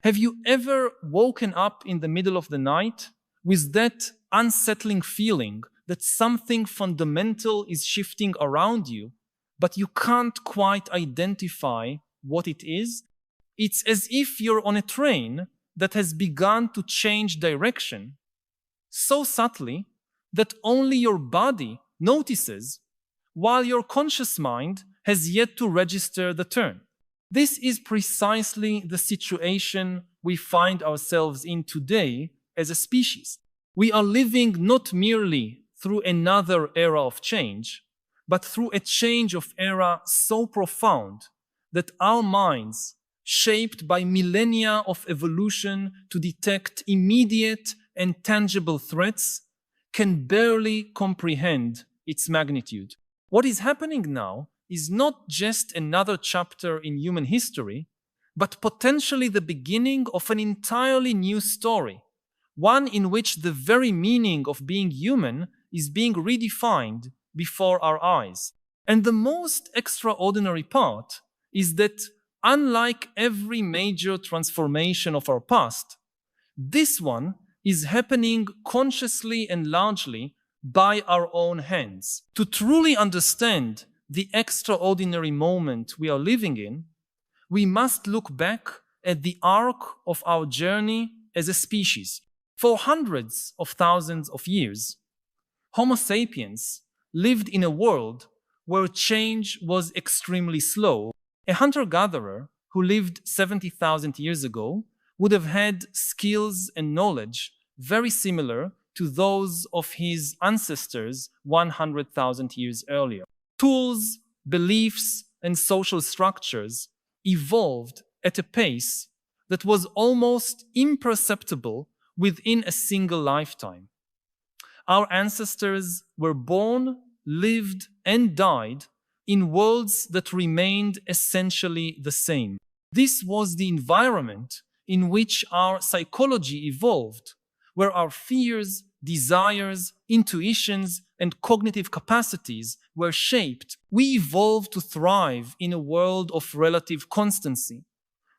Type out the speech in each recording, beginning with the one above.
Have you ever woken up in the middle of the night with that unsettling feeling that something fundamental is shifting around you, but you can't quite identify what it is? It's as if you're on a train that has begun to change direction so subtly that only your body notices, while your conscious mind has yet to register the turn. This is precisely the situation we find ourselves in today as a species. We are living not merely through another era of change, but through a change of era so profound that our minds, shaped by millennia of evolution to detect immediate and tangible threats, can barely comprehend its magnitude. What is happening now is not just another chapter in human history, but potentially the beginning of an entirely new story, one in which the very meaning of being human is being redefined before our eyes. And the most extraordinary part is that, unlike every major transformation of our past, this one is happening consciously and largely by our own hands. To truly understand the extraordinary moment we are living in, we must look back at the arc of our journey as a species. For hundreds of thousands of years, Homo sapiens lived in a world where change was extremely slow. A hunter-gatherer who lived 70,000 years ago would have had skills and knowledge very similar to those of his ancestors 100,000 years earlier. Tools, beliefs, and social structures evolved at a pace that was almost imperceptible within a single lifetime. Our ancestors were born, lived, and died in worlds that remained essentially the same. This was the environment in which our psychology evolved, where our fears, desires, intuitions, and cognitive capacities were shaped. We evolved to thrive in a world of relative constancy,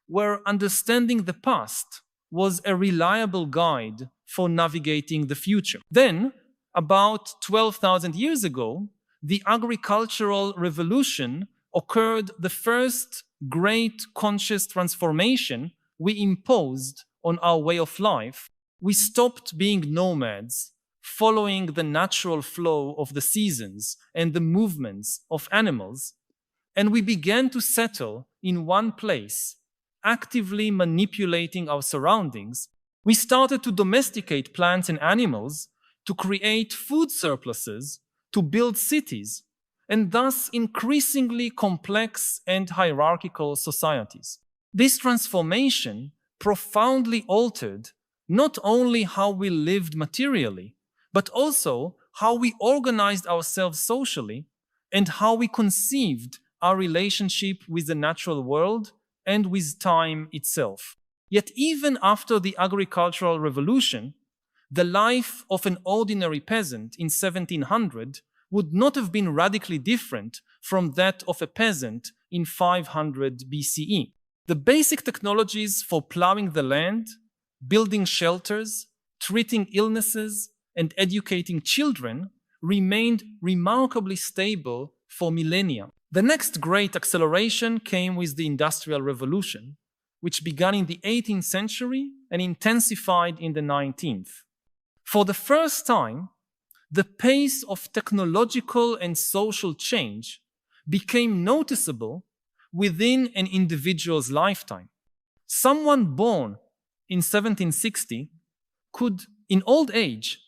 where understanding the past was a reliable guide for navigating the future. Then, about 12,000 years ago, the agricultural revolution occurred, the first great conscious transformation we imposed on our way of life. We stopped being nomads, following the natural flow of the seasons and the movements of animals, and we began to settle in one place, actively manipulating our surroundings. We started to domesticate plants and animals to create food surpluses, to build cities, and thus increasingly complex and hierarchical societies. This transformation profoundly altered not only how we lived materially, but also how we organized ourselves socially and how we conceived our relationship with the natural world and with time itself. Yet even after the agricultural revolution, the life of an ordinary peasant in 1700 would not have been radically different from that of a peasant in 500 BCE. The basic technologies for plowing the land, building shelters, treating illnesses, and educating children remained remarkably stable for millennia. The next great acceleration came with the Industrial Revolution, which began in the 18th century and intensified in the 19th. For the first time, the pace of technological and social change became noticeable within an individual's lifetime. Someone born in 1760 could, in old age,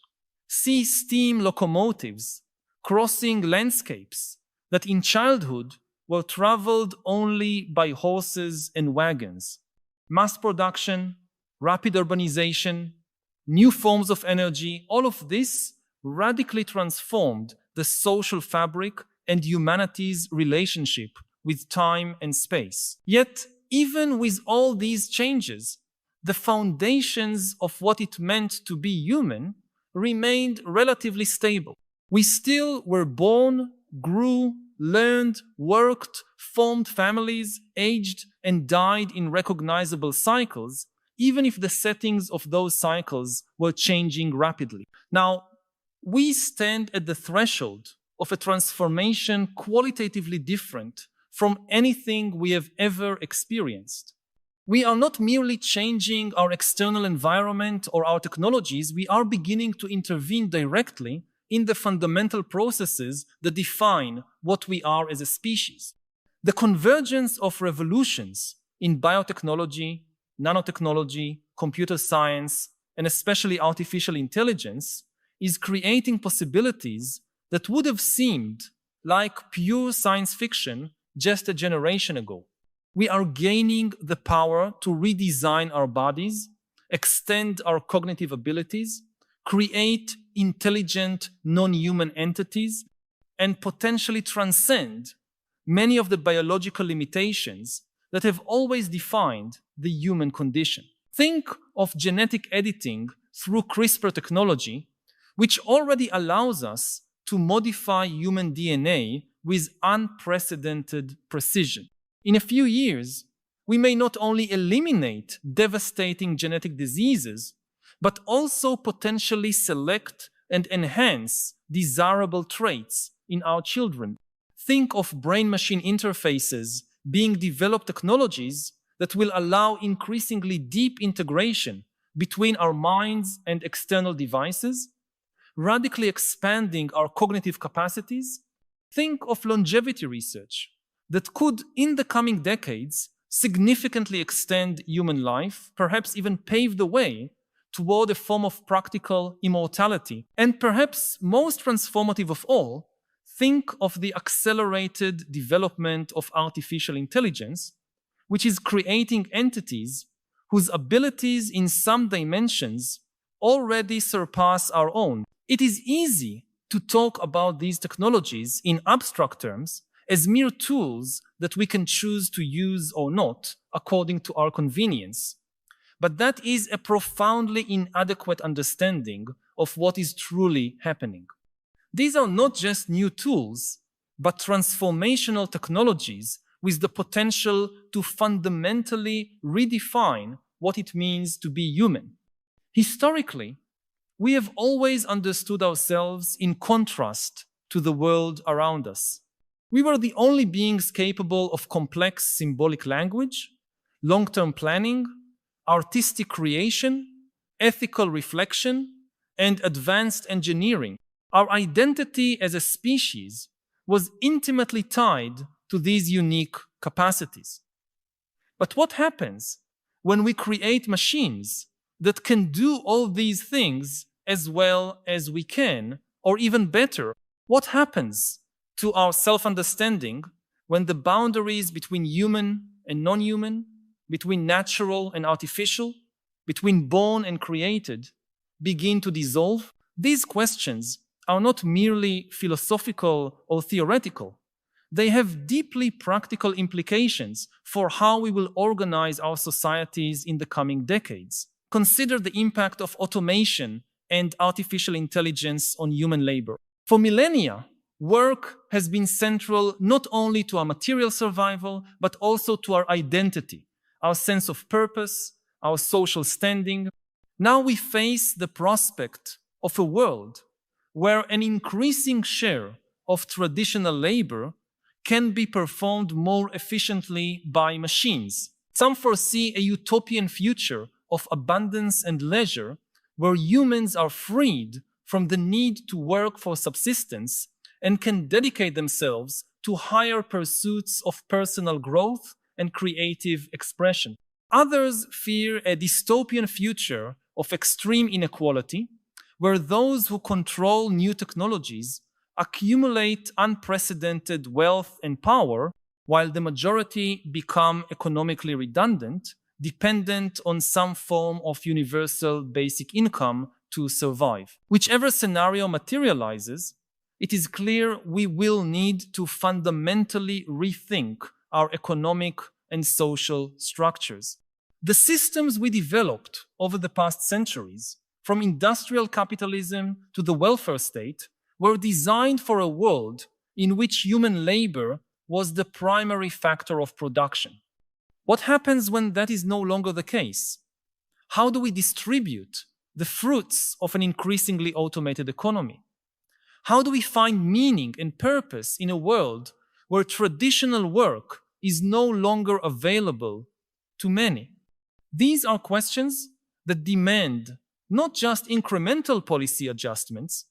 see steam locomotives crossing landscapes that in childhood were traveled only by horses and wagons. Mass production, rapid urbanization, new forms of energy, all of this radically transformed the social fabric and humanity's relationship with time and space. Yet, even with all these changes, the foundations of what it meant to be human remained relatively stable. We still were born, grew, learned, worked, formed families, aged, and died in recognizable cycles, even if the settings of those cycles were changing rapidly. Now, we stand at the threshold of a transformation qualitatively different from anything we have ever experienced. We are not merely changing our external environment or our technologies, we are beginning to intervene directly in the fundamental processes that define what we are as a species. The convergence of revolutions in biotechnology, nanotechnology, computer science, and especially artificial intelligence is creating possibilities that would have seemed like pure science fiction just a generation ago. We are gaining the power to redesign our bodies, extend our cognitive abilities, create intelligent non-human entities, and potentially transcend many of the biological limitations that have always defined the human condition. Think of genetic editing through CRISPR technology, which already allows us to modify human DNA with unprecedented precision. In a few years, we may not only eliminate devastating genetic diseases, but also potentially select and enhance desirable traits in our children. Think of brain-machine interfaces being developed technologies that will allow increasingly deep integration between our minds and external devices, radically expanding our cognitive capacities. Think of longevity research that could, in the coming decades, significantly extend human life, perhaps even pave the way toward a form of practical immortality. And perhaps most transformative of all, think of the accelerated development of artificial intelligence, which is creating entities whose abilities in some dimensions already surpass our own. It is easy to talk about these technologies in abstract terms as mere tools that we can choose to use or not according to our convenience. But that is a profoundly inadequate understanding of what is truly happening. These are not just new tools, but transformational technologies with the potential to fundamentally redefine what it means to be human. Historically, we have always understood ourselves in contrast to the world around us. We were the only beings capable of complex symbolic language, long-term planning, artistic creation, ethical reflection, and advanced engineering. Our identity as a species was intimately tied to these unique capacities. But what happens when we create machines that can do all these things as well as we can, or even better? What happens to our self-understanding when the boundaries between human and non-human, between natural and artificial, between born and created, begin to dissolve? These questions are not merely philosophical or theoretical. They have deeply practical implications for how we will organize our societies in the coming decades. Consider the impact of automation and artificial intelligence on human labor. For millennia, work has been central not only to our material survival, but also to our identity, our sense of purpose, our social standing. Now we face the prospect of a world where an increasing share of traditional labor can be performed more efficiently by machines. Some foresee a utopian future of abundance and leisure where humans are freed from the need to work for subsistence and can dedicate themselves to higher pursuits of personal growth and creative expression. Others fear a dystopian future of extreme inequality, where those who control new technologies accumulate unprecedented wealth and power, while the majority become economically redundant, dependent on some form of universal basic income to survive. Whichever scenario materializes, it is clear we will need to fundamentally rethink our economic and social structures. The systems we developed over the past centuries, from industrial capitalism to the welfare state, were designed for a world in which human labor was the primary factor of production. What happens when that is no longer the case? How do we distribute the fruits of an increasingly automated economy? How do we find meaning and purpose in a world where traditional work is no longer available to many? These are questions that demand not just incremental policy adjustments,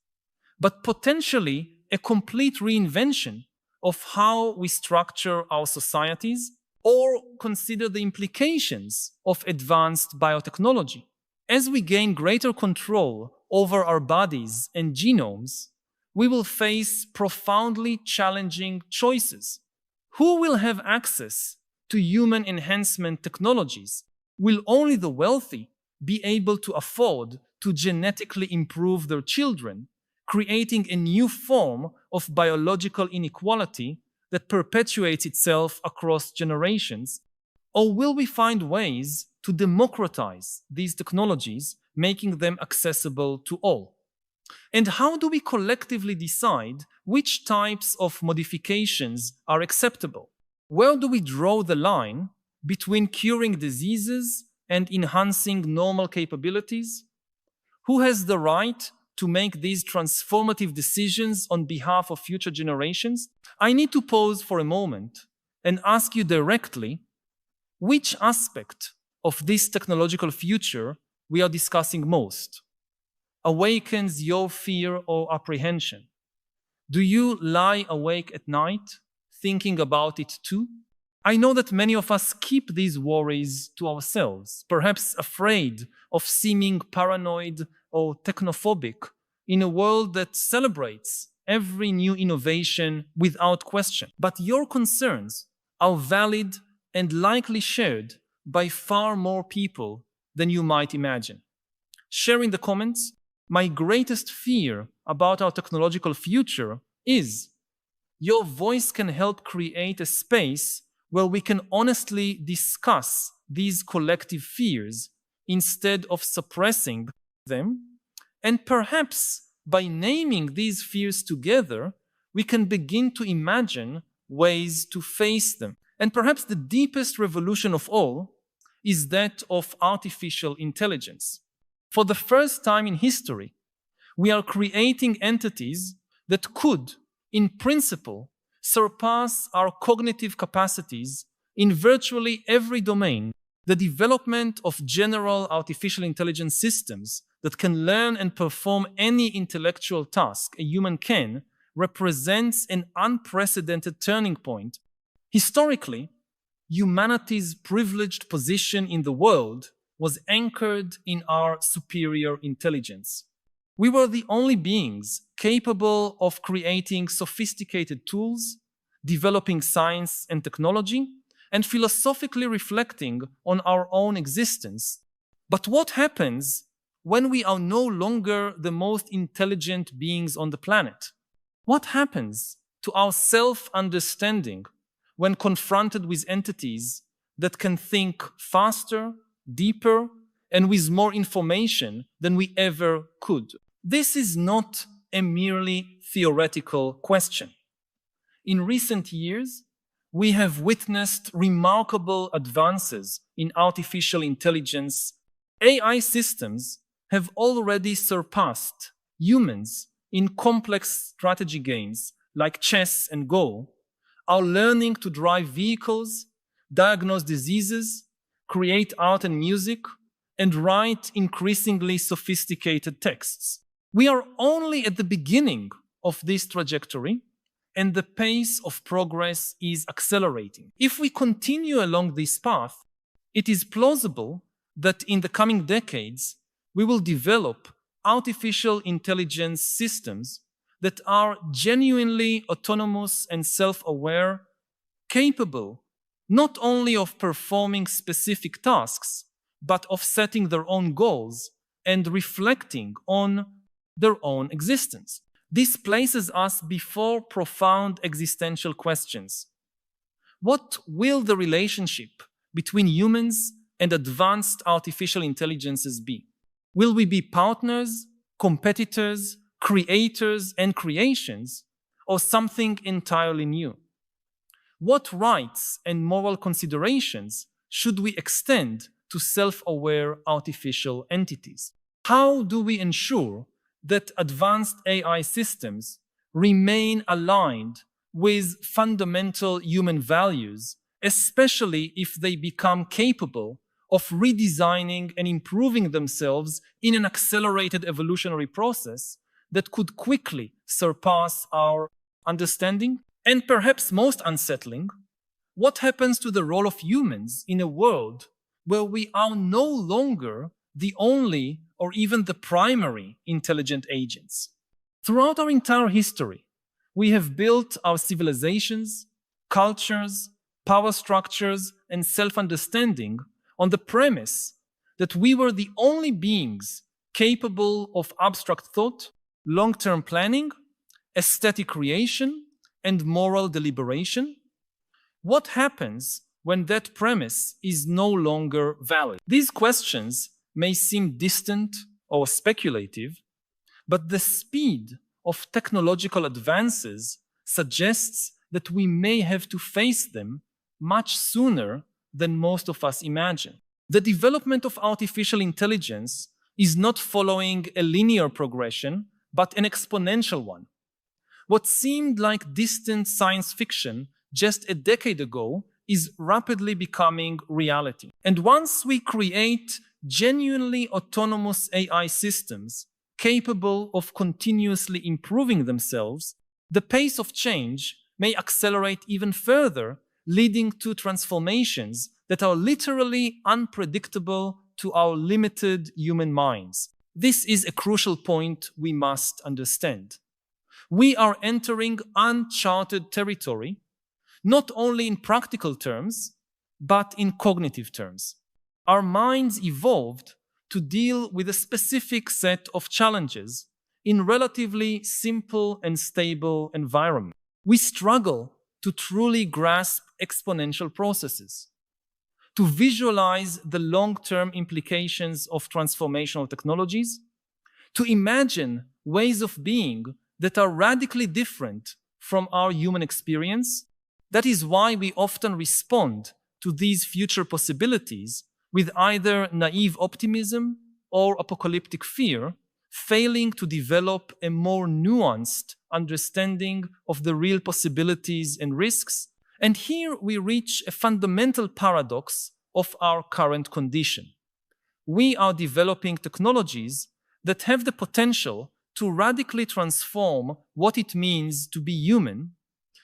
but potentially a complete reinvention of how we structure our societies or consider the implications of advanced biotechnology. As we gain greater control over our bodies and genomes, we will face profoundly challenging choices. Who will have access to human enhancement technologies? Will only the wealthy be able to afford to genetically improve their children, creating a new form of biological inequality that perpetuates itself across generations? Or will we find ways to democratize these technologies, making them accessible to all? And how do we collectively decide which types of modifications are acceptable? Where do we draw the line between curing diseases and enhancing normal capabilities? Who has the right to make these transformative decisions on behalf of future generations? I need to pause for a moment and ask you directly, which aspect of this technological future we are discussing most awakens your fear or apprehension? Do you lie awake at night thinking about it too? I know that many of us keep these worries to ourselves, perhaps afraid of seeming paranoid or technophobic in a world that celebrates every new innovation without question. But your concerns are valid and likely shared by far more people than you might imagine. Share in the comments, my greatest fear about our technological future is your voice can help create a space where we can honestly discuss these collective fears instead of suppressing them. And perhaps by naming these fears together, we can begin to imagine ways to face them. And perhaps the deepest revolution of all is that of artificial intelligence. For the first time in history, we are creating entities that could, in principle, surpass our cognitive capacities in virtually every domain. The development of general artificial intelligence systems that can learn and perform any intellectual task a human can represents an unprecedented turning point. Historically, humanity's privileged position in the world was anchored in our superior intelligence. We were the only beings capable of creating sophisticated tools, developing science and technology, and philosophically reflecting on our own existence. But what happens when we are no longer the most intelligent beings on the planet? What happens to our self-understanding when confronted with entities that can think faster, deeper, and with more information than we ever could? This is not a merely theoretical question. In recent years, we have witnessed remarkable advances in artificial intelligence. AI systems have already surpassed humans in complex strategy games like chess and Go, are learning to drive vehicles, diagnose diseases, create art and music, and write increasingly sophisticated texts. We are only at the beginning of this trajectory, and the pace of progress is accelerating. If we continue along this path, it is plausible that in the coming decades, we will develop artificial intelligence systems that are genuinely autonomous and self-aware, capable not only of performing specific tasks, but of setting their own goals and reflecting on their own existence. This places us before profound existential questions. What will the relationship between humans and advanced artificial intelligences be? Will we be partners, competitors, creators, and creations, or something entirely new? What rights and moral considerations should we extend to self-aware artificial entities. How do we ensure that advanced AI systems remain aligned with fundamental human values, especially if they become capable of redesigning and improving themselves in an accelerated evolutionary process that could quickly surpass our understanding? And perhaps most unsettling, what happens to the role of humans in a world where we are no longer the only or even the primary intelligent agents? Throughout our entire history, we have built our civilizations, cultures, power structures, and self-understanding on the premise that we were the only beings capable of abstract thought, long-term planning, aesthetic creation, and moral deliberation. What happens when that premise is no longer valid? These questions may seem distant or speculative, but the speed of technological advances suggests that we may have to face them much sooner than most of us imagine. The development of artificial intelligence is not following a linear progression, but an exponential one. What seemed like distant science fiction just a decade ago is rapidly becoming reality. And once we create genuinely autonomous AI systems capable of continuously improving themselves, the pace of change may accelerate even further, leading to transformations that are literally unpredictable to our limited human minds. This is a crucial point we must understand. We are entering uncharted territory, not only in practical terms, but in cognitive terms. Our minds evolved to deal with a specific set of challenges in relatively simple and stable environments. We struggle to truly grasp exponential processes, to visualize the long-term implications of transformational technologies, to imagine ways of being that are radically different from our human experience. That is why we often respond to these future possibilities with either naive optimism or apocalyptic fear, failing to develop a more nuanced understanding of the real possibilities and risks. And here we reach a fundamental paradox of our current condition. We are developing technologies that have the potential to radically transform what it means to be human,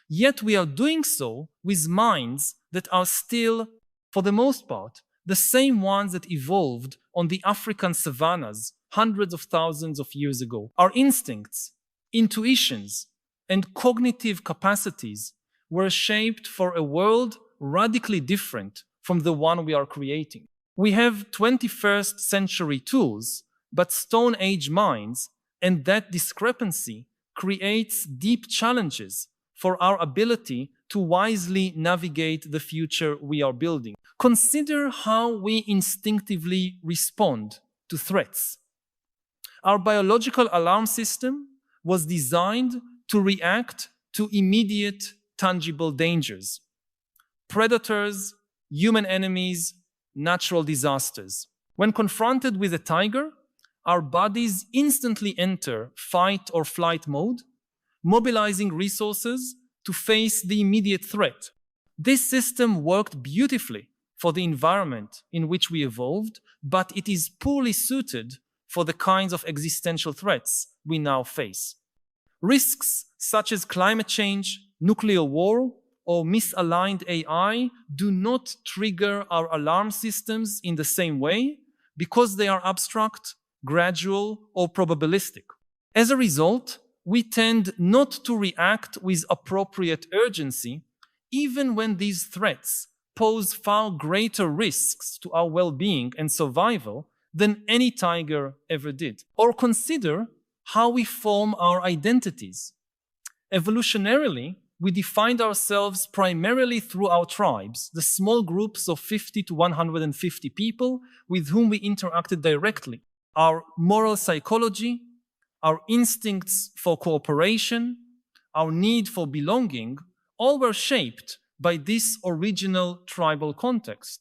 yet we are doing so with minds that are still, for the most part, the same ones that evolved on the African savannas hundreds of thousands of years ago. Our instincts, intuitions, and cognitive capacities were shaped for a world radically different from the one we are creating. We have 21st century tools, but Stone Age minds, and that discrepancy creates deep challenges for our ability to wisely navigate the future we are building. Consider how we instinctively respond to threats. Our biological alarm system was designed to react to immediate, tangible dangers: predators, human enemies, natural disasters. When confronted with a tiger, our bodies instantly enter fight or flight mode, mobilizing resources to face the immediate threat. This system worked beautifully for the environment in which we evolved, but it is poorly suited for the kinds of existential threats we now face. Risks such as climate change, nuclear war, or misaligned AI do not trigger our alarm systems in the same way because they are abstract, gradual, or probabilistic. As a result, we tend not to react with appropriate urgency, even when these threats pose far greater risks to our well-being and survival than any tiger ever did. Or consider how we form our identities. Evolutionarily, we defined ourselves primarily through our tribes, the small groups of 50 to 150 people with whom we interacted directly. Our moral psychology, our instincts for cooperation, our need for belonging, all were shaped by this original tribal context.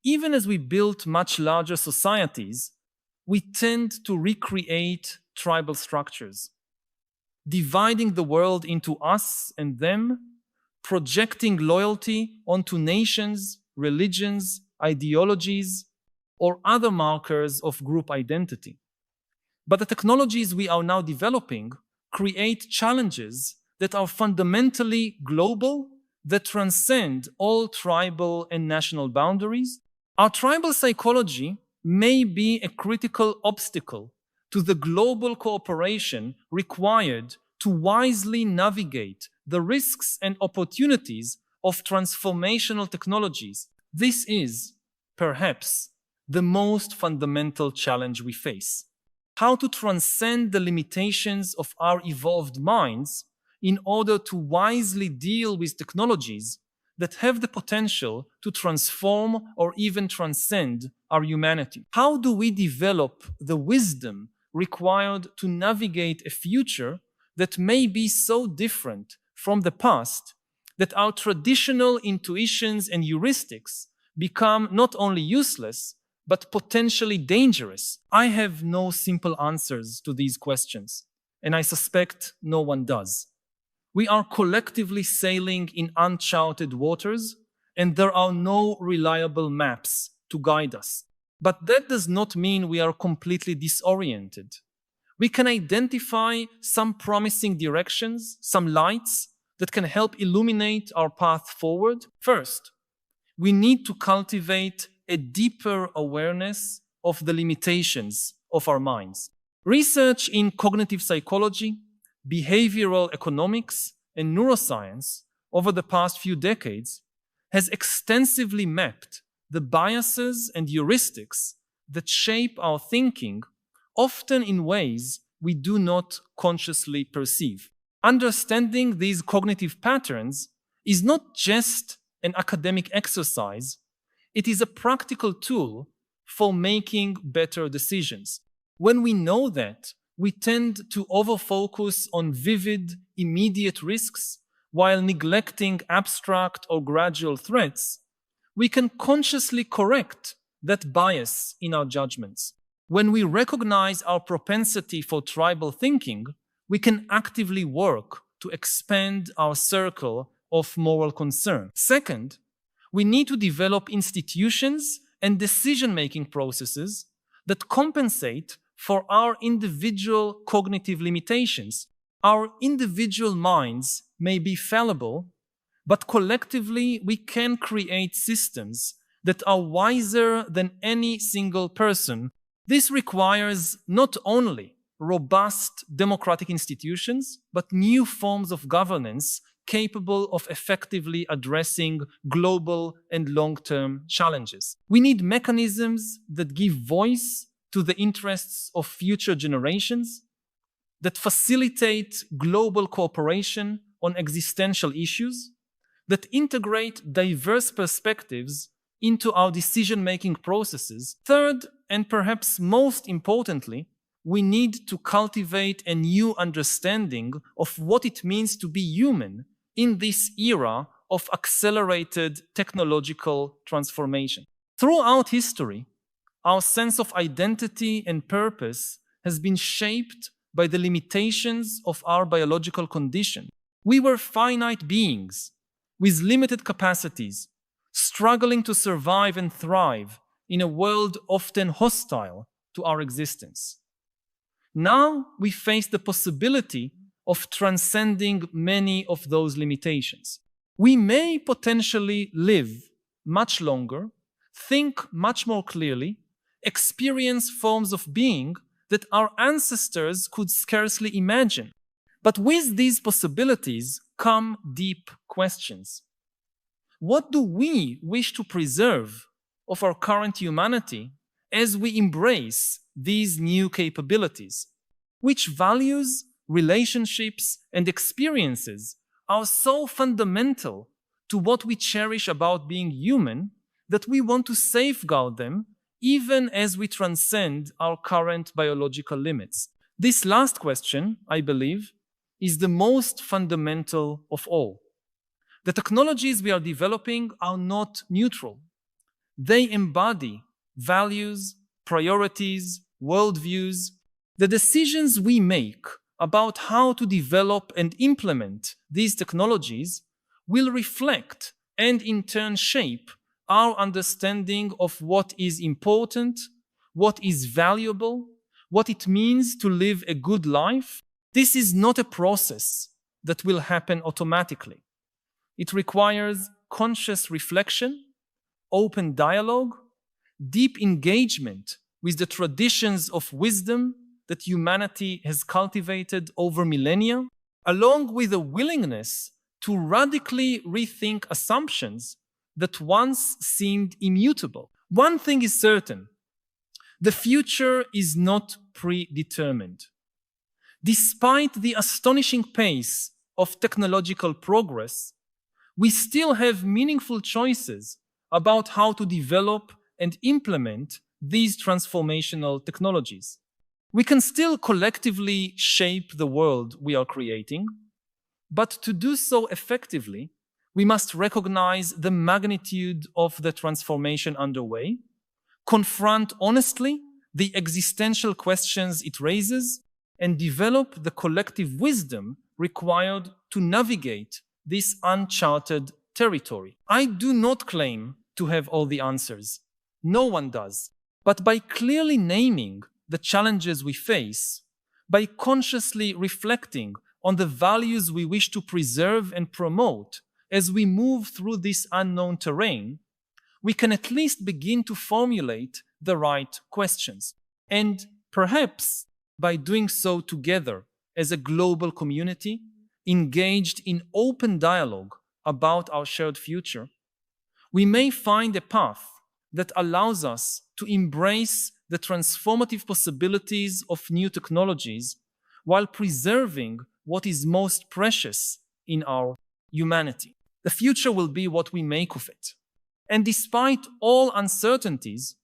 Even as we build much larger societies, we tend to recreate tribal structures, dividing the world into us and them, projecting loyalty onto nations, religions, ideologies, or other markers of group identity. But the technologies we are now developing create challenges that are fundamentally global, that transcend all tribal and national boundaries. Our tribal psychology may be a critical obstacle to the global cooperation required to wisely navigate the risks and opportunities of transformational technologies. This is, perhaps, the most fundamental challenge we face: how to transcend the limitations of our evolved minds in order to wisely deal with technologies that have the potential to transform or even transcend our humanity. How do we develop the wisdom required to navigate a future that may be so different from the past that our traditional intuitions and heuristics become not only useless, but potentially dangerous? I have no simple answers to these questions, and I suspect no one does. We are collectively sailing in uncharted waters, and there are no reliable maps to guide us. But that does not mean we are completely disoriented. We can identify some promising directions, some lights that can help illuminate our path forward. First, we need to cultivate a deeper awareness of the limitations of our minds. Research in cognitive psychology, behavioral economics, and neuroscience over the past few decades has extensively mapped the biases and heuristics that shape our thinking, often in ways we do not consciously perceive. Understanding these cognitive patterns is not just an academic exercise, it is a practical tool for making better decisions. When we know that, we tend to overfocus on vivid, immediate risks while neglecting abstract or gradual threats. We can consciously correct that bias in our judgments. When we recognize our propensity for tribal thinking, we can actively work to expand our circle of moral concern. Second, we need to develop institutions and decision-making processes that compensate for our individual cognitive limitations. Our individual minds may be fallible, but collectively we can create systems that are wiser than any single person. This requires not only robust democratic institutions, but new forms of governance capable of effectively addressing global and long-term challenges. We need mechanisms that give voice to the interests of future generations, that facilitate global cooperation on existential issues, that integrate diverse perspectives into our decision-making processes. Third, and perhaps most importantly, we need to cultivate a new understanding of what it means to be human in this era of accelerated technological transformation. Throughout history, our sense of identity and purpose has been shaped by the limitations of our biological condition. We were finite beings with limited capacities, struggling to survive and thrive in a world often hostile to our existence. Now we face the possibility of transcending many of those limitations. We may potentially live much longer, think much more clearly, experience forms of being that our ancestors could scarcely imagine. But with these possibilities come deep questions. What do we wish to preserve of our current humanity as we embrace these new capabilities? Which values, relationships, and experiences are so fundamental to what we cherish about being human that we want to safeguard them even as we transcend our current biological limits? This last question, I believe, is the most fundamental of all. The technologies we are developing are not neutral. They embody values, priorities, worldviews. The decisions we make about how to develop and implement these technologies will reflect and in turn shape our understanding of what is important, what is valuable, what it means to live a good life. This is not a process that will happen automatically. It requires conscious reflection, open dialogue, deep engagement with the traditions of wisdom that humanity has cultivated over millennia, along with a willingness to radically rethink assumptions that once seemed immutable. One thing is certain: the future is not predetermined. Despite the astonishing pace of technological progress, we still have meaningful choices about how to develop and implement these transformational technologies. We can still collectively shape the world we are creating, but to do so effectively, we must recognize the magnitude of the transformation underway, confront honestly the existential questions it raises, and develop the collective wisdom required to navigate this uncharted territory. I do not claim to have all the answers. No one does. But by clearly naming the challenges we face, by consciously reflecting on the values we wish to preserve and promote as we move through this unknown terrain, we can at least begin to formulate the right questions. And perhaps by doing so together as a global community, engaged in open dialogue about our shared future, we may find a path that allows us to embrace the transformative possibilities of new technologies while preserving what is most precious in our humanity. The future will be what we make of it. And despite all uncertainties,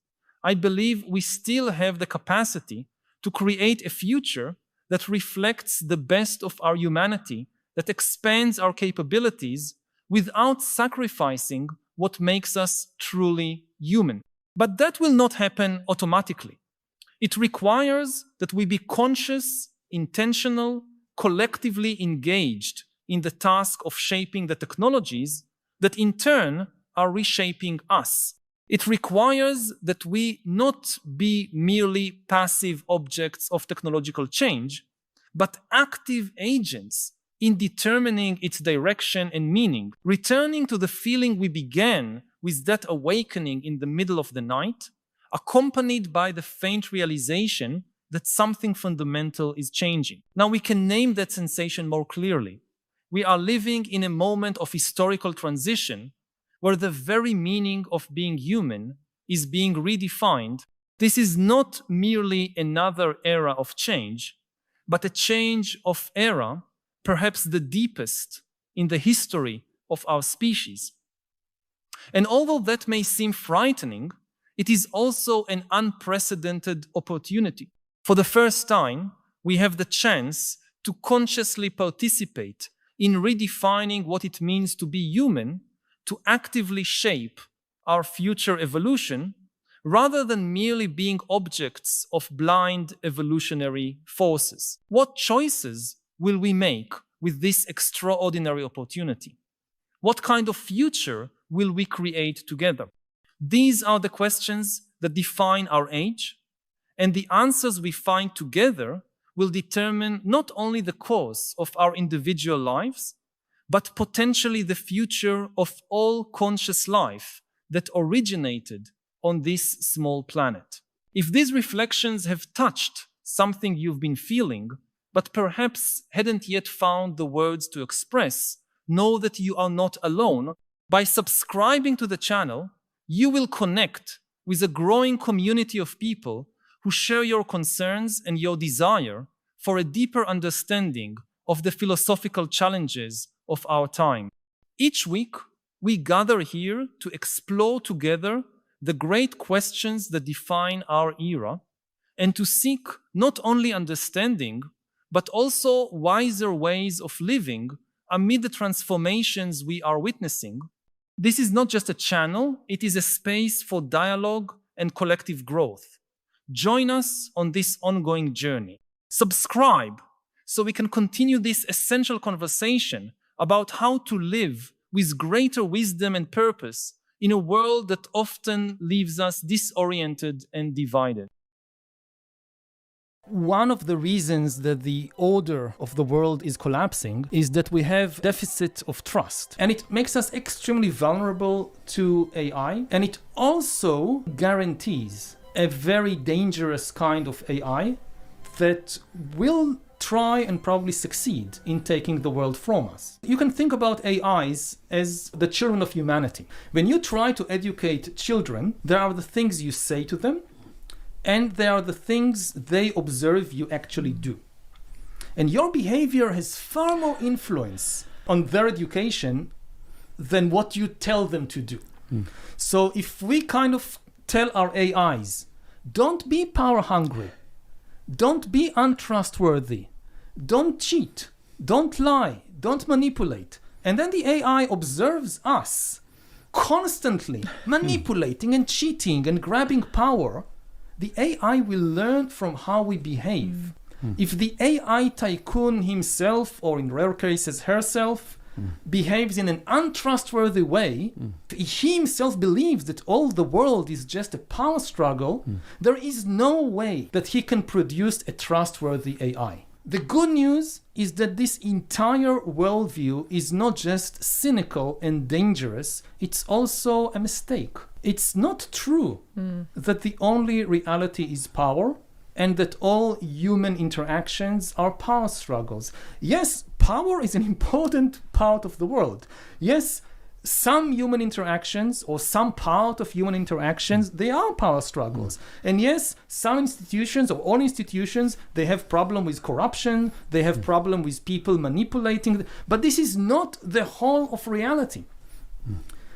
I believe we still have the capacity to create a future that reflects the best of our humanity, that expands our capabilities without sacrificing what makes us truly human. But that will not happen automatically. It requires that we be conscious, intentional, collectively engaged in the task of shaping the technologies that in turn are reshaping us. It requires that we not be merely passive objects of technological change, but active agents in determining its direction and meaning, returning to the feeling we began with that awakening in the middle of the night, accompanied by the faint realization that something fundamental is changing. Now we can name that sensation more clearly. We are living in a moment of historical transition where the very meaning of being human is being redefined. This is not merely another era of change, but a change of era, perhaps the deepest in the history of our species. And although that may seem frightening, it is also an unprecedented opportunity. For the first time, we have the chance to consciously participate in redefining what it means to be human, to actively shape our future evolution, rather than merely being objects of blind evolutionary forces. What choices will we make with this extraordinary opportunity? What kind of future will we create together? These are the questions that define our age, and the answers we find together will determine not only the course of our individual lives, but potentially the future of all conscious life that originated on this small planet. If these reflections have touched something you've been feeling, but perhaps hadn't yet found the words to express, know that you are not alone. By subscribing to the channel, you will connect with a growing community of people who share your concerns and your desire for a deeper understanding of the philosophical challenges of our time. Each week, we gather here to explore together the great questions that define our era and to seek not only understanding, but also wiser ways of living amid the transformations we are witnessing, This is not just a channel, it is a space for dialogue and collective growth. Join us on this ongoing journey. Subscribe so we can continue this essential conversation about how to live with greater wisdom and purpose in a world that often leaves us disoriented and divided. One of the reasons that the order of the world is collapsing is that we have deficit of trust. And it makes us extremely vulnerable to AI. And it also guarantees a very dangerous kind of AI that will try and probably succeed in taking the world from us. You can think about AIs as the children of humanity. When you try to educate children, there are the things you say to them, and there are the things they observe you actually do. And your behavior has far more influence on their education than what you tell them to do. So if we kind of tell our AIs, don't be power hungry, don't be untrustworthy, don't cheat, don't lie, don't manipulate, and then the AI observes us constantly manipulating and cheating and grabbing power, the AI will learn from how we behave. If the AI tycoon himself, or in rare cases herself, behaves in an untrustworthy way, he himself believes that all the world is just a power struggle, there is no way that he can produce a trustworthy AI. The good news is that this entire worldview is not just cynical and dangerous, it's also a mistake. It's not true that the only reality is power and that all human interactions are power struggles. Yes, power is an important part of the world. Yes, some human interactions or some part of human interactions, they are power struggles. And yes, some institutions or all institutions, they have problem with corruption, they have problem with people manipulating, but this is not the whole of reality.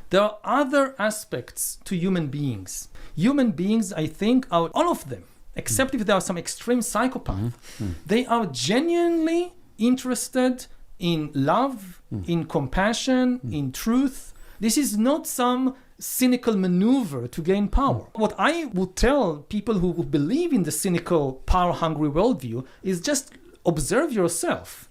There are other aspects to human beings. Human beings, I think, are all of them, except if there are some extreme psychopath. They are genuinely interested in love, in compassion, in truth. This is not some cynical maneuver to gain power. What I would tell people who believe in the cynical, power-hungry worldview is just observe yourself.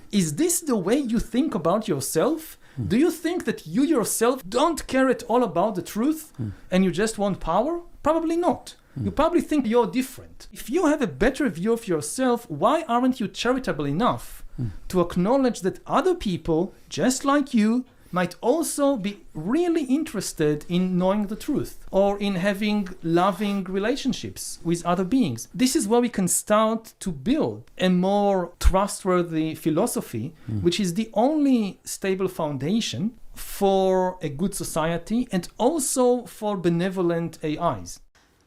Is this the way you think about yourself? Do you think that you yourself don't care at all about the truth and you just want power? Probably not. You probably think you're different. If you have a better view of yourself, why aren't you charitable enough to acknowledge that other people, just like you, might also be really interested in knowing the truth or in having loving relationships with other beings? This is where we can start to build a more trustworthy philosophy, which is the only stable foundation for a good society and also for benevolent AIs.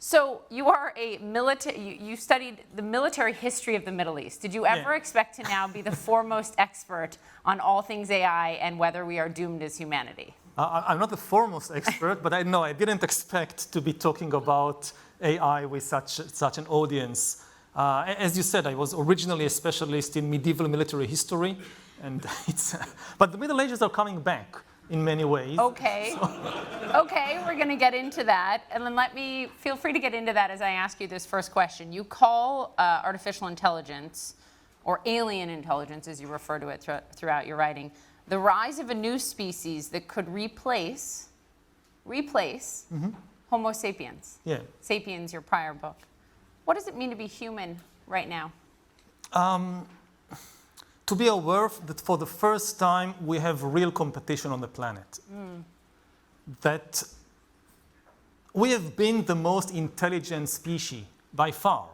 So you are a military, you studied the military history of the Middle East. Did you ever expect to now be the foremost expert on all things AI and whether we are doomed as humanity? I'm not the foremost expert, but I didn't expect to be talking about AI with such an audience. As you said, I was originally a specialist in medieval military history, and but the Middle Ages are coming back in many ways. Okay. Okay, we're going to get into that. And then feel free to get into that as I ask you this first question. You call artificial intelligence, or alien intelligence as you refer to it throughout your writing, the rise of a new species that could replace Homo sapiens. Yeah. Sapiens, your prior book. What does it mean to be human right now? To be aware that for the first time we have real competition on the planet. That we have been the most intelligent species by far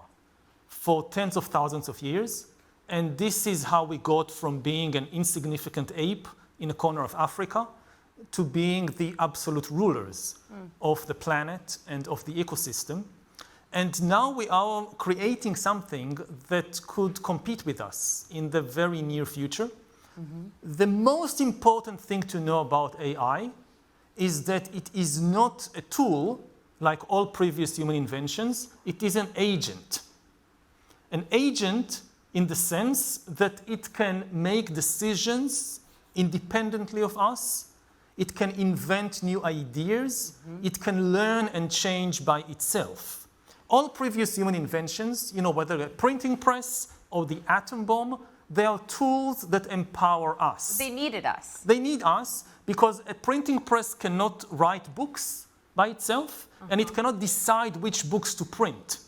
for tens of thousands of years, and this is how we got from being an insignificant ape in a corner of Africa to being the absolute rulers of the planet and of the ecosystem. And now we are creating something that could compete with us in the very near future. The most important thing to know about AI is that it is not a tool like all previous human inventions. It is an agent. An agent in the sense that it can make decisions independently of us. it can invent new ideas, it can learn and change by itself. All previous human inventions, whether a printing press or the atom bomb, they are tools that empower us. They needed us. They need us because a printing press cannot write books by itself, and it cannot decide which books to print.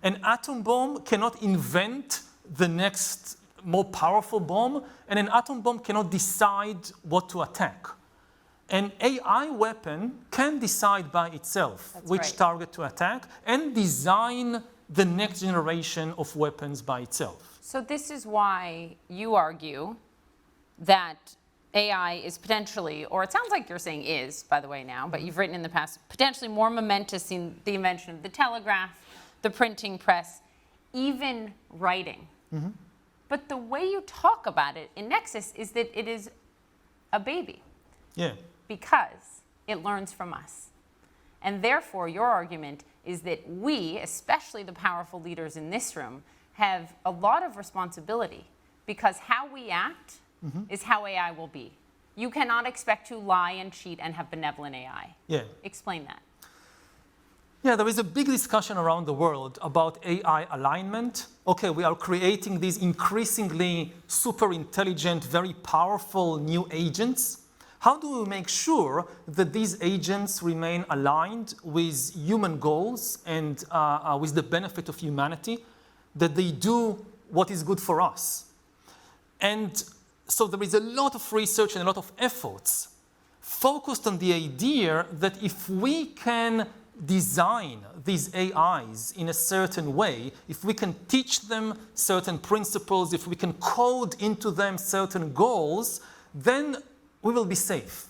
An atom bomb cannot invent the next more powerful bomb, and an atom bomb cannot decide what to attack. An AI weapon can decide by itself which target to attack and design the next generation of weapons by itself. So this is why you argue that AI is potentially, or it sounds like you're saying is, by the way now, but you've written in the past, potentially more momentous in the invention of the telegraph, the printing press, even writing. But the way you talk about it in Nexus is that it is a baby. Yeah. Because it learns from us. And therefore, your argument is that we, especially the powerful leaders in this room, have a lot of responsibility because how we act is how AI will be. You cannot expect to lie and cheat and have benevolent AI. Yeah. Explain that. Yeah, there is a big discussion around the world about AI alignment. Okay, we are creating these increasingly super intelligent, very powerful new agents. How do we make sure that these agents remain aligned with human goals and with the benefit of humanity, that they do what is good for us? And so there is a lot of research and a lot of efforts focused on the idea that if we can design these AIs in a certain way, if we can teach them certain principles, if we can code into them certain goals, then we will be safe.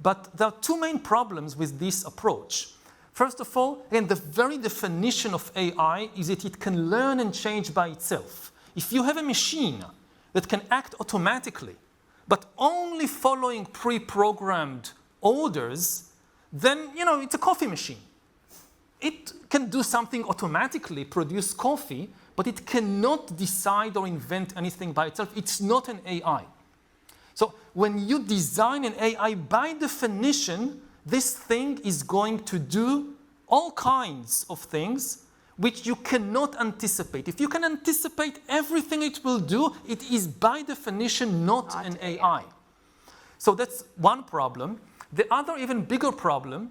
But there are two main problems with this approach. First of all, again, the very definition of AI is that it can learn and change by itself. If you have a machine that can act automatically, but only following pre-programmed orders, then, it's a coffee machine. It can do something automatically, produce coffee, but it cannot decide or invent anything by itself. It's not an AI. So when you design an AI, by definition, this thing is going to do all kinds of things which you cannot anticipate. If you can anticipate everything it will do, it is by definition not an AI. So that's one problem. The other even bigger problem,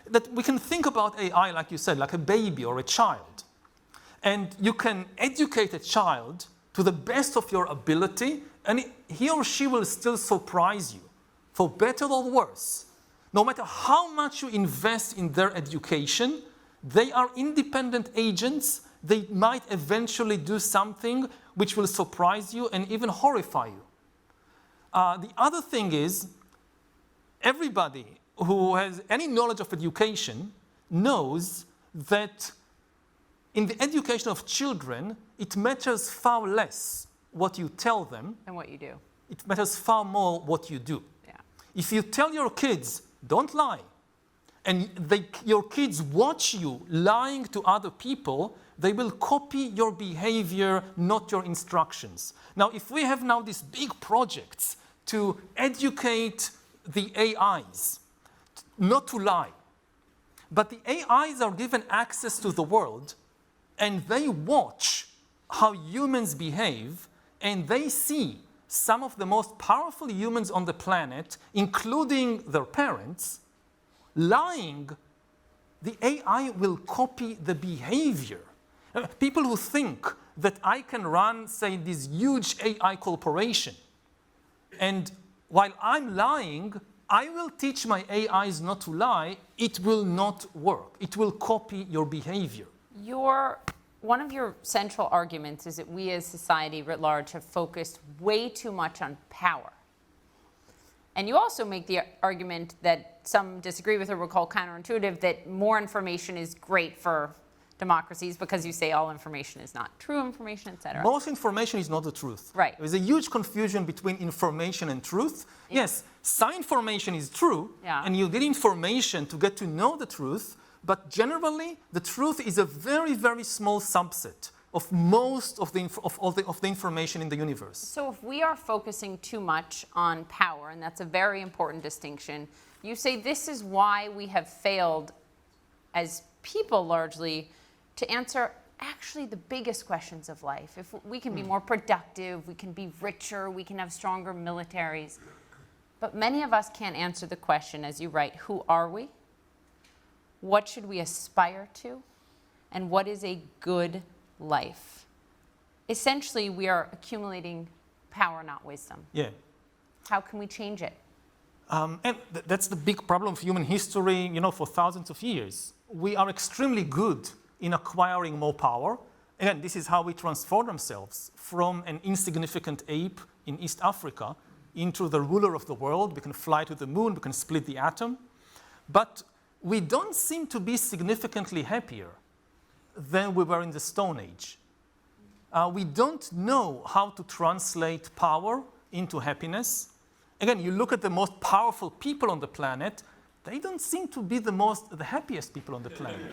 that we can think about AI, like you said, like a baby or a child. And you can educate a child to the best of your ability, and he or she will still surprise you, for better or worse. No matter how much you invest in their education, they are independent agents. They might eventually do something which will surprise you and even horrify you. The other thing is, everybody who has any knowledge of education knows that in the education of children, it matters far less what you tell them And what you do. It matters far more what you do. Yeah. If you tell your kids, don't lie, and your kids watch you lying to other people, they will copy your behavior, not your instructions. Now, if we have now these big projects to educate the AIs, not to lie, but the AIs are given access to the world, and they watch how humans behave, and they see some of the most powerful humans on the planet, including their parents, lying, the AI will copy the behavior. People who think that I can run, say, this huge AI corporation, and while I'm lying, I will teach my AIs not to lie, it will not work. It will copy your behavior. One of your central arguments is that we as society writ large have focused way too much on power. And you also make the argument that some disagree with or will call counterintuitive, that more information is great for democracies because you say all information is not true information, et cetera. Most information is not the truth. Right. There is a huge confusion between information and truth. Yeah. Yes, some information is true, and you get information to get to know the truth, but generally, the truth is a very, very small subset. of most of the information in the universe. So if we are focusing too much on power, and that's a very important distinction, you say this is why we have failed as people largely to answer actually the biggest questions of life. If we can be more productive, we can be richer, we can have stronger militaries. But many of us can't answer the question, as you write, who are we? What should we aspire to? And what is a good life? Essentially, we are accumulating power, not wisdom. Yeah. How can we change it? And that's the big problem of human history, for thousands of years. We are extremely good in acquiring more power. Again, this is how we transform ourselves from an insignificant ape in East Africa into the ruler of the world. We can fly to the moon, we can split the atom. But we don't seem to be significantly happier than we were in the Stone Age. We don't know how to translate power into happiness. Again, you look at the most powerful people on the planet, they don't seem to be the happiest people on the planet.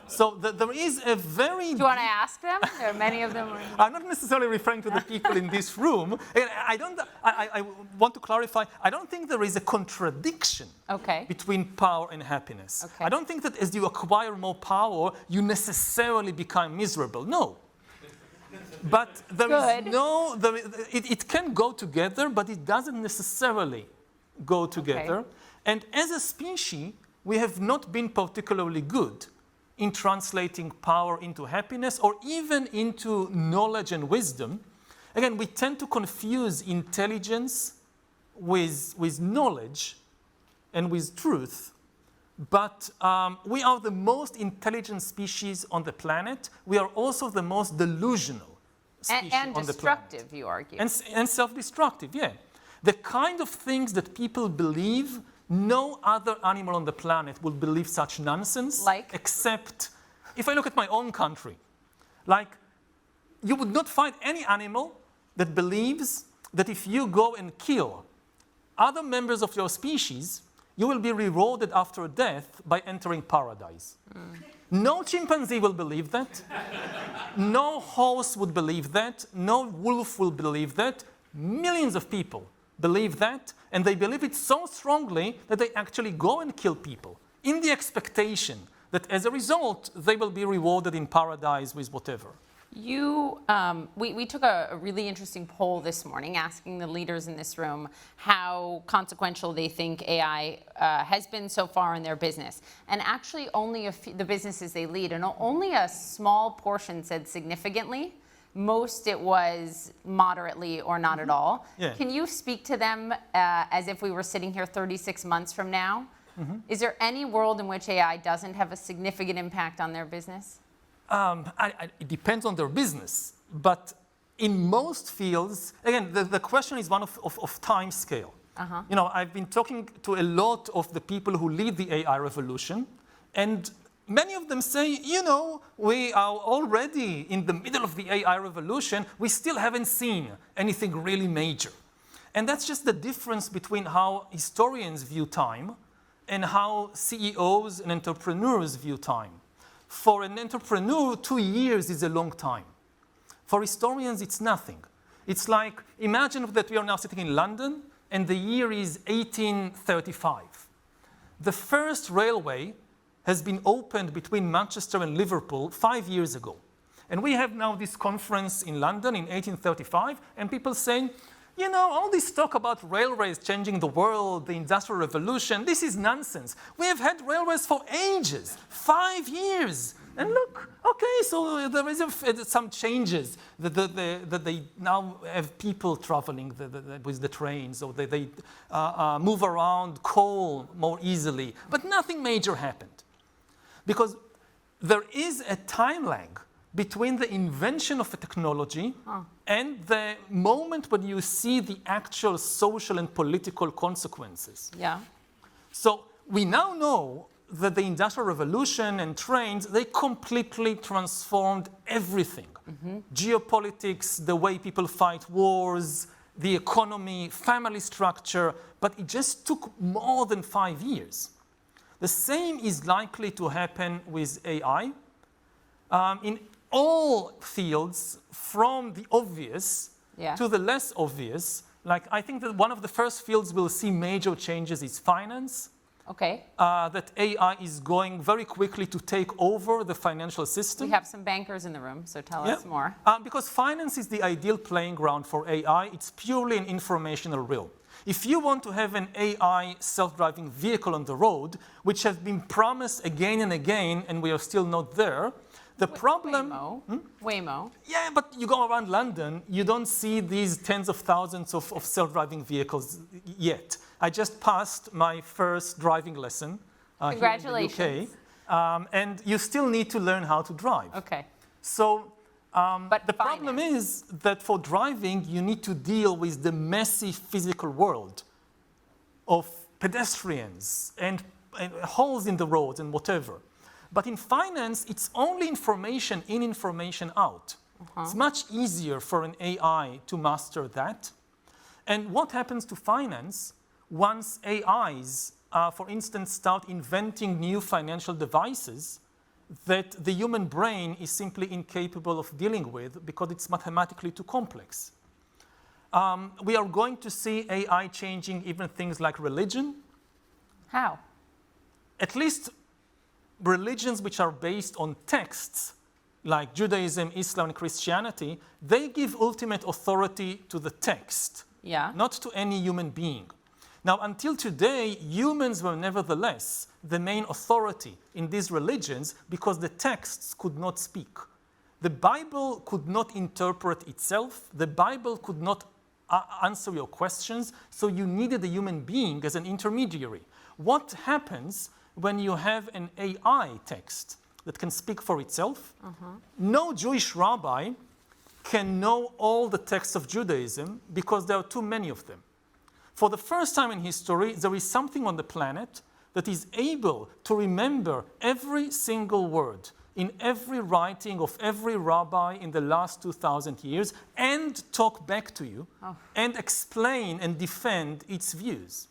So there is a very... Do you want to ask them? There are many of them. I'm not necessarily referring to the people in this room. I want to clarify, I don't think there is a contradiction between power and happiness. I don't think that as you acquire more power, you necessarily become miserable. No. But it can go together, but it doesn't necessarily go together. And as a species, we have not been particularly good in translating power into happiness or even into knowledge and wisdom. Again, we tend to confuse intelligence with knowledge and with truth. But we are the most intelligent species on the planet. We are also the most delusional species on the planet. And destructive, you argue. And self-destructive, yeah. The kind of things that people believe, no other animal on the planet will believe such nonsense. Like? Except, if I look at my own country, like, you would not find any animal that believes that if you go and kill other members of your species, you will be rewarded after death by entering paradise. No chimpanzee will believe that. No horse would believe that. No wolf will believe that. Millions of people believe that, and they believe it so strongly that they actually go and kill people in the expectation that as a result, they will be rewarded in paradise with whatever. We took a really interesting poll this morning asking the leaders in this room how consequential they think AI has been so far in their business. And actually only the businesses they lead, and only a small portion said significantly. Most it was moderately or not at all. Yeah. Can you speak to them as if we were sitting here 36 months from now? Is there any world in which AI doesn't have a significant impact on their business? It depends on their business, but in most fields, again, the question is one of time scale. I've been talking to a lot of the people who lead the AI revolution, and many of them say, we are already in the middle of the AI revolution, we still haven't seen anything really major. And that's just the difference between how historians view time and how CEOs and entrepreneurs view time. For an entrepreneur, 2 years is a long time. For historians, it's nothing. It's like, imagine that we are now sitting in London, and the year is 1835. The first railway has been opened between Manchester and Liverpool 5 years ago. And we have now this conference in London in 1835, and people saying, all this talk about railways changing the world, the Industrial Revolution, this is nonsense. We have had railways for ages, 5 years. And look, okay, so there is some changes that they now have people traveling with the trains, or they move around coal more easily. But nothing major happened. Because there is a time lag between the invention of a technology and the moment when you see the actual social and political consequences. Yeah. So we now know that the Industrial Revolution and trains, they completely transformed everything. Geopolitics, the way people fight wars, the economy, family structure, but it just took more than 5 years. The same is likely to happen with AI. all fields, from the obvious Yeah. to the less obvious. Like, I think that one of the first fields we'll see major changes is finance. Okay. That AI is going very quickly to take over the financial system. We have some bankers in the room, so tell us more. Because finance is the ideal playing ground for AI. It's purely an informational realm. If you want to have an AI self-driving vehicle on the road, which has been promised again and again, and we are still not there, the problem... Waymo. Waymo. Yeah, but you go around London, you don't see these tens of thousands of self-driving vehicles yet. I just passed my first driving lesson Congratulations. here in the UK, and you still need to learn how to drive. Okay. So But the problem is that for driving, you need to deal with the messy physical world of pedestrians and holes in the roads and whatever. But in finance, it's only information in, information out. It's much easier for an AI to master that. And what happens to finance once AIs, for instance, start inventing new financial devices that the human brain is simply incapable of dealing with because it's mathematically too complex? We are going to see AI changing even things like religion. How? At least religions which are based on texts, like Judaism, Islam, and Christianity, they give ultimate authority to the text, not to any human being. Now, until today, humans were nevertheless the main authority in these religions because the texts could not speak. The Bible could not interpret itself. The Bible could not answer your questions, so you needed a human being as an intermediary. What happens when you have an AI text that can speak for itself? No Jewish rabbi can know all the texts of Judaism because there are too many of them. For the first time in history, there is something on the planet that is able to remember every single word in every writing of every rabbi in the last 2,000 years and talk back to you and explain and defend its views.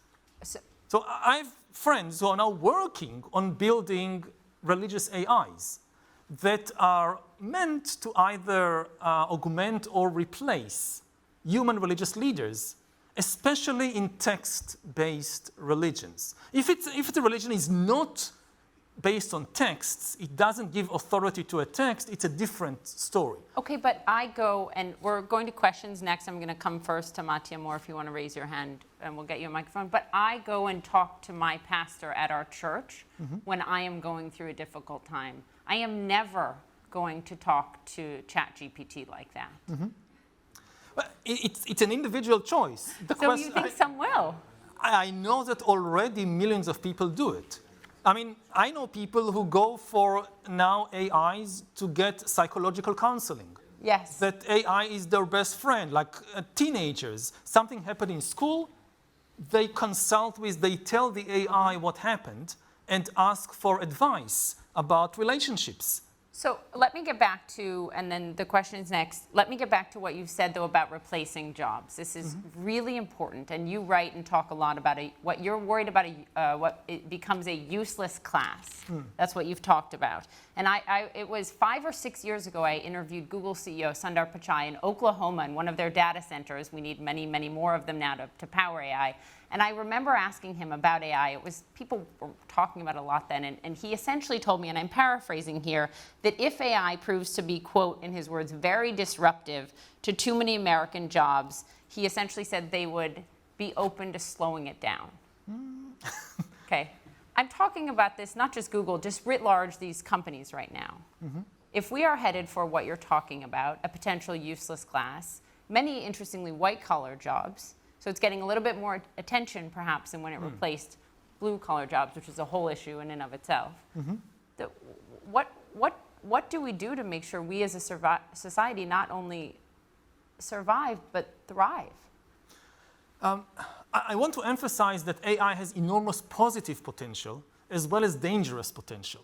So I have friends who are now working on building religious AIs that are meant to either augment or replace human religious leaders, especially in text-based religions. If the religion is not based on texts, it doesn't give authority to a text, it's a different story. Okay, but I go, and we're going to questions next. I'm going to come first to Mattia Moore if you want to raise your hand, and we'll get you a microphone. But I go and talk to my pastor at our church when I am going through a difficult time. I am never going to talk to ChatGPT like that. Well, it's an individual choice. So you think some will? I know that already millions of people do it. I mean, I know people who go for now AIs to get psychological counseling. Yes. That AI is their best friend, like teenagers. Something happened in school, they tell the AI what happened and ask for advice about relationships. So let me get back to, and then the question is next, let me get back to what you said, though, about replacing jobs. This is really important, and you write and talk a lot about what you're worried about, what it becomes a useless class. That's what you've talked about. And it was 5 or 6 years ago, I interviewed Google CEO Sundar Pichai in Oklahoma in one of their data centers. We need many, many more of them now to power AI. And I remember asking him about AI. People were talking about it a lot then, and he essentially told me, and I'm paraphrasing here, that if AI proves to be, quote, in his words, very disruptive to too many American jobs, he essentially said they would be open to slowing it down. Okay. I'm talking about this, not just Google, just writ large, these companies right now. If we are headed for what you're talking about, a potential useless class, many, interestingly, white-collar jobs, so it's getting a little bit more attention, perhaps, than when it replaced blue-collar jobs, which is a whole issue in and of itself. What do we do to make sure we as a society not only survive, but thrive? I want to emphasize that AI has enormous positive potential as well as dangerous potential.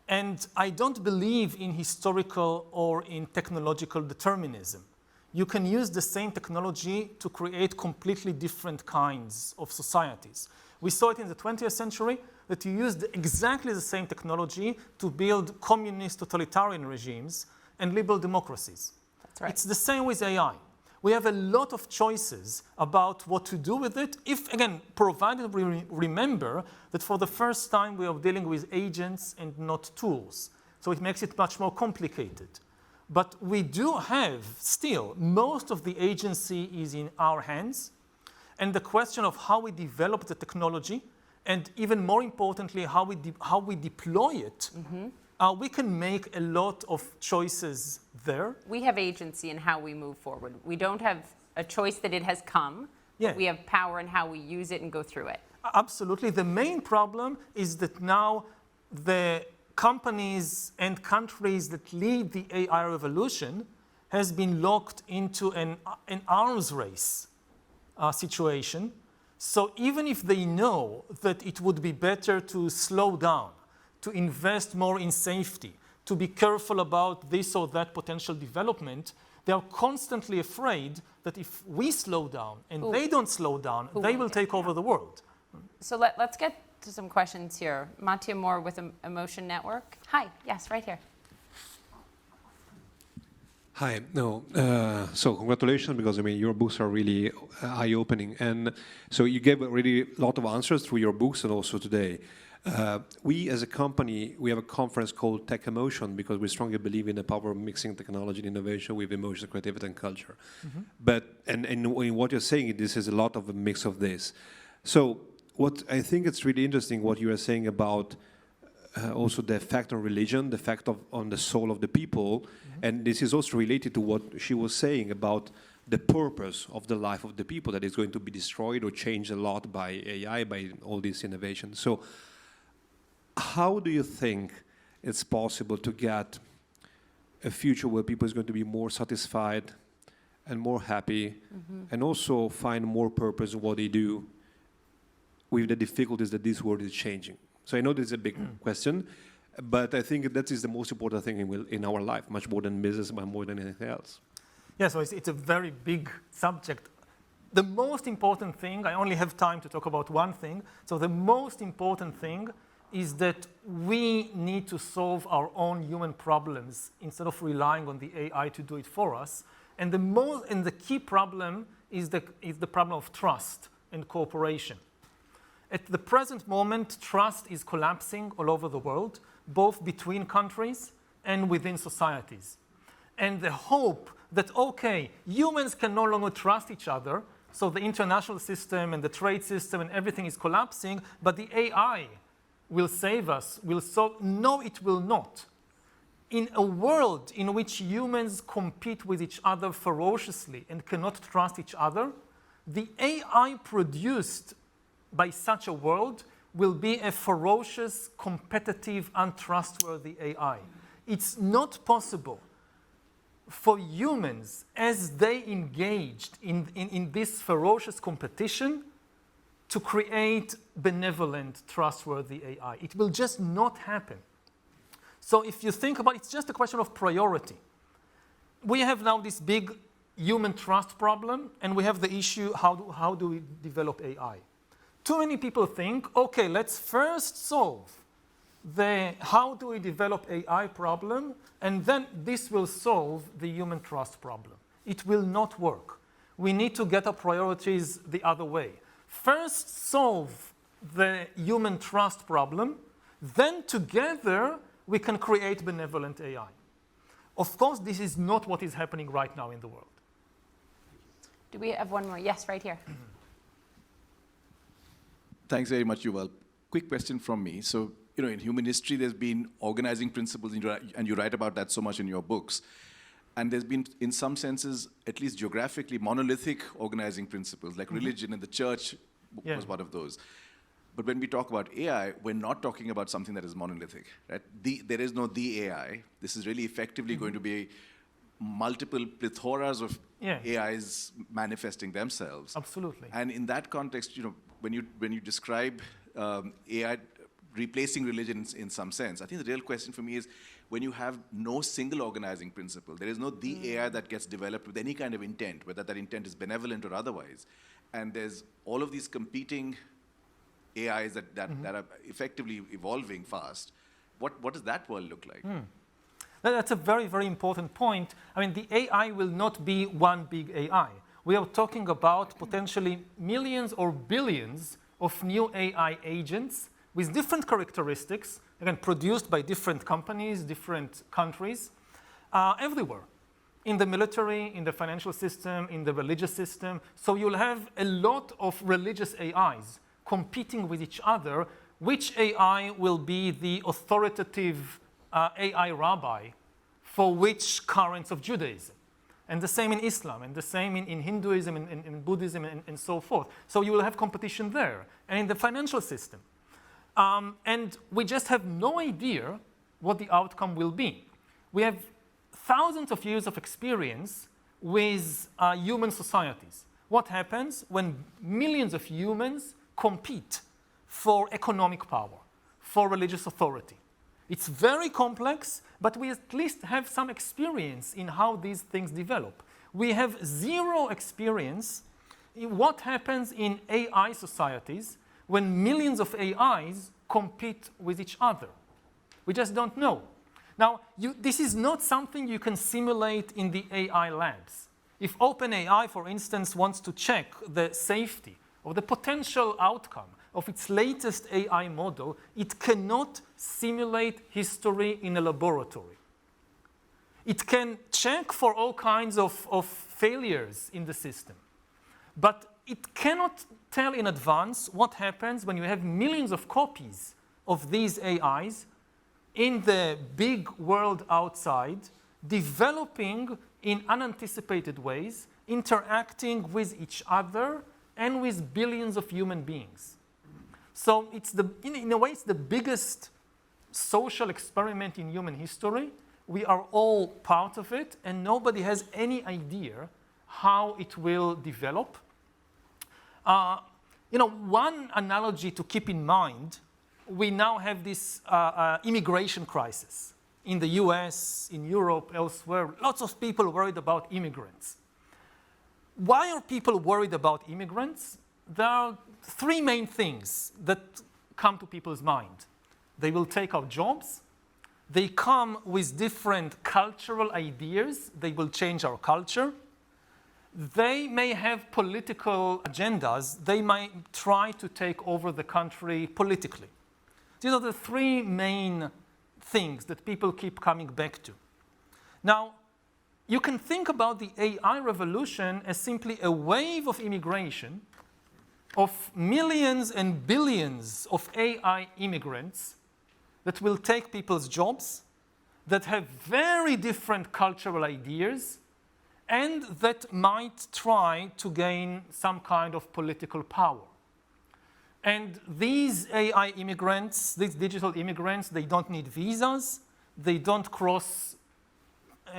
And I don't believe in historical or in technological determinism. You can use the same technology to create completely different kinds of societies. We saw it in the 20th century that you used exactly the same technology to build communist totalitarian regimes and liberal democracies. That's right. It's the same with AI. We have a lot of choices about what to do with it, if, again, provided we remember that for the first time we are dealing with agents and not tools. So it makes it much more complicated. But we do have still, most of the agency is in our hands. And the question of how we develop the technology, and even more importantly, how we deploy it, we can make a lot of choices there. We have agency in how we move forward. We don't have a choice that it has come. Yeah. We have power in how we use it and go through it. Absolutely. The main problem is that now the companies and countries that lead the AI revolution has been locked into an arms race situation. So even if they know that it would be better to slow down, to invest more in safety, to be careful about this or that potential development, they are constantly afraid that if we slow down and they don't slow down, they will take over the world. So let's get to some questions here. Mattia Moore with Emotion Network. Hi, yes, right here. Hi, so congratulations, because I mean your books are really eye-opening, and so you gave already a lot of answers through your books and also today. We as a company, we have a conference called Tech Emotion because we strongly believe in the power of mixing technology and innovation with emotion, creativity, and culture. But and in what you're saying, this is a lot of a mix of this. So what I think it's really interesting what you are saying about also the effect on religion, the effect on the soul of the people, and this is also related to what she was saying about the purpose of the life of the people that is going to be destroyed or changed a lot by AI, by all these innovations. So how do you think it's possible to get a future where people is going to be more satisfied and more happy and also find more purpose in what they do with the difficulties that this world is changing? So I know this is a big question, but I think that is the most important thing in our life, much more than business, but more than anything else. Yeah, so it's a very big subject. The most important thing, I only have time to talk about one thing, so the most important thing is that we need to solve our own human problems instead of relying on the AI to do it for us. And the key problem is the problem of trust and cooperation. At the present moment, trust is collapsing all over the world, both between countries and within societies. And the hope that, okay, humans can no longer trust each other, so the international system and the trade system and everything is collapsing, but the AI will save us, no, it will not. In a world in which humans compete with each other ferociously and cannot trust each other, the AI produced by such a world will be a ferocious, competitive, untrustworthy AI. It's not possible for humans, as they engaged in this ferocious competition, to create benevolent, trustworthy AI. It will just not happen. So if you think about it, it's just a question of priority. We have now this big human trust problem, and we have the issue, how do we develop AI? Too many people think, okay, let's first solve the how do we develop AI problem, and then this will solve the human trust problem. It will not work. We need to get our priorities the other way. First solve the human trust problem, then together we can create benevolent AI. Of course, this is not what is happening right now in the world. Do we have one more? Yes, right here. Thanks very much, Yuval. Quick question from me. So, in human history, there's been organizing principles, and you write about that so much in your books. And there's been, in some senses, at least geographically, monolithic organizing principles, like religion and the church was one of those. But when we talk about AI, we're not talking about something that is monolithic, right? There is no the AI. This is really effectively going to be multiple plethoras of AIs manifesting themselves. Absolutely. And in that context, when you describe AI replacing religion in some sense, I think the real question for me is, when you have no single organizing principle, there is no the AI that gets developed with any kind of intent, whether that intent is benevolent or otherwise, and there's all of these competing AIs that are effectively evolving fast, what does that world look like? That's a very, very important point. I mean, the AI will not be one big AI. We are talking about potentially millions or billions of new AI agents with different characteristics, again, produced by different companies, different countries, everywhere. In the military, in the financial system, in the religious system. So you'll have a lot of religious AIs competing with each other. Which AI will be the authoritative AI rabbi for which currents of Judaism? And the same in Islam, and the same in Hinduism, and in Buddhism, and so forth. So you will have competition there. And in the financial system. And we just have no idea what the outcome will be. We have thousands of years of experience with human societies. What happens when millions of humans compete for economic power, for religious authority? It's very complex, but we at least have some experience in how these things develop. We have zero experience in what happens in AI societies when millions of AIs compete with each other. We just don't know. Now, this is not something you can simulate in the AI labs. If OpenAI, for instance, wants to check the safety or the potential outcome of its latest AI model, it cannot simulate history in a laboratory. It can check for all kinds of failures in the system, but it cannot tell in advance what happens when you have millions of copies of these AIs in the big world outside, developing in unanticipated ways, interacting with each other and with billions of human beings. So it's in a way, it's the biggest social experiment in human history. We are all part of it, and nobody has any idea how it will develop. One analogy to keep in mind, we now have this immigration crisis in the US, in Europe, elsewhere. Lots of people worried about immigrants. Why are people worried about immigrants? There are three main things that come to people's mind. They will take our jobs. They come with different cultural ideas. They will change our culture. They may have political agendas. They might try to take over the country politically. These are the three main things that people keep coming back to. Now, you can think about the AI revolution as simply a wave of immigration of millions and billions of AI immigrants that will take people's jobs, that have very different cultural ideas, and that might try to gain some kind of political power. And these AI immigrants, these digital immigrants, they don't need visas. They don't cross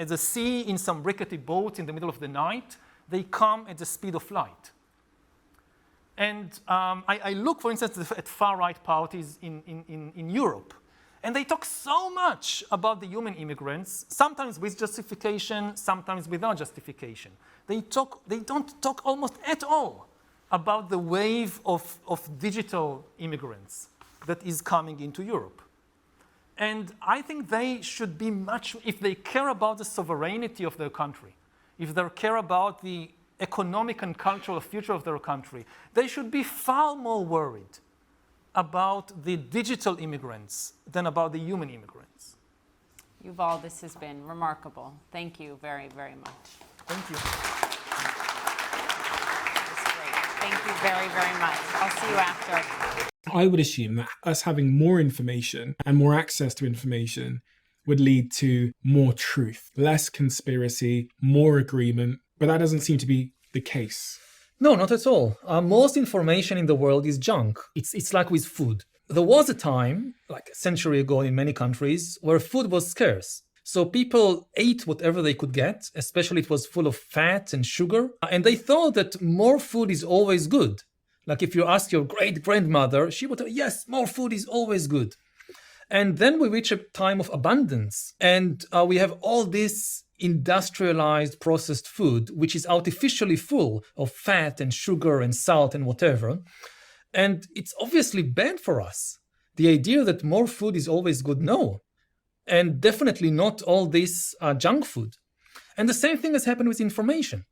the sea in some rickety boat in the middle of the night. They come at the speed of light. And I look, for instance, at far-right parties in Europe. And they talk so much about the human immigrants, sometimes with justification, sometimes without justification. They don't talk almost at all about the wave of digital immigrants that is coming into Europe. And I think they should be much, if they care about the sovereignty of their country, if they care about the economic and cultural future of their country, they should be far more worried about the digital immigrants than about the human immigrants. Yuval, this has been remarkable. Thank you very, very much. Thank you. Thank you very, very much. I'll see you after. I would assume that us having more information and more access to information would lead to more truth, less conspiracy, more agreement, but that doesn't seem to be the case. No, not at all. Most information in the world is junk. It's like with food. There was a time, like a century ago in many countries, where food was scarce. So people ate whatever they could get, especially it was full of fat and sugar. And they thought that more food is always good. Like if you ask your great-grandmother, she would tell you, yes, more food is always good. And then we reach a time of abundance. And we have all this industrialized processed food, which is artificially full of fat and sugar and salt and whatever. And it's obviously bad for us. The idea that more food is always good, no. and definitely not all this junk food. And the same thing has happened with information.